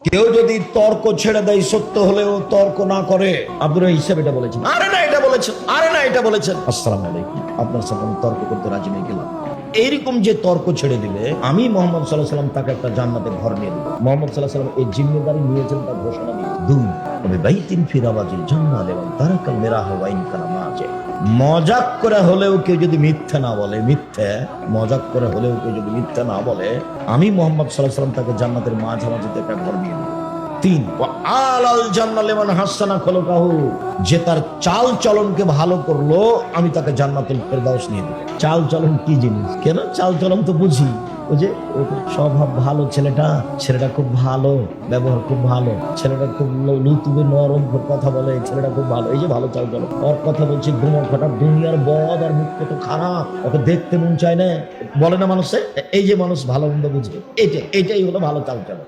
কেউ যদি তর্ক ছেড়ে দেয়, সত্য হলেও তর্ক না করে, আব্দুর হিসাব এটা বলেছেন, আরে না এটা বলেছেন, আরে না এটা বলেছেন, আসসালামু আলাইকুম, আপনার সাথে আমি তর্ক করতে রাজি হয়ে গেলাম। এইরকম যে তর্ক ছেড়ে দিলে আমি মোহাম্মদ সাল্লাল্লাহু আলাইহি সাল্লাম তাকে একটা জান্নাতের ঘর নিয়ে দেব। মোহাম্মদ সাল্লাল্লাহু আলাইহি সাল্লাম এই জিম্মেদারি নিয়েছেন, তার ঘোষণা দিয়ে। দুই, তবে বাইতিন ফিরাবাজিল জান্নাত এবং তারাকাল মিরাহ ওয়াইন কালামা আছে। মজাক করে হলেও কেউ যদি মিথ্যা না বলে, মজাক করে হলেও কেউ যদি মিথ্যা না বলে, আমি মোহাম্মদ সাল্লাল্লাহু আলাইহি সাল্লাম তাকে জান্নাতের মাঝামাঝিতে একটা ঘর নিয়ে দেব। তিন, আলাল জান্নাত লিমান হাসানা খুলুকাহু, যে তার চাল চলনকে ভালো করলো, আমি তাকে জান্নাতুল ফেরদাউস নিয়ে দেব। চাল চলন কি জিনিস? কেন চাল চলন তো বুঝি, ওই যে স্বভাব ভালো, ছেলেটা খুব ভালো, ব্যবহার খুব ভালো, ছেলেটা খুব লুতুবে নরম কথা বলে, ছেলেটা খুব ভালো, এই যে ভালো চাল চলন। ওর কথা বলছি গোমর খটা, দুনিয়ার বদ, আর মুখ কত খারাপ, ওকে দেখতে মন চায় না, বলে না মানুষে, এই যে মানুষ ভালো মন্দ বুঝবে, এটাই হলো ভালো চাল চলন।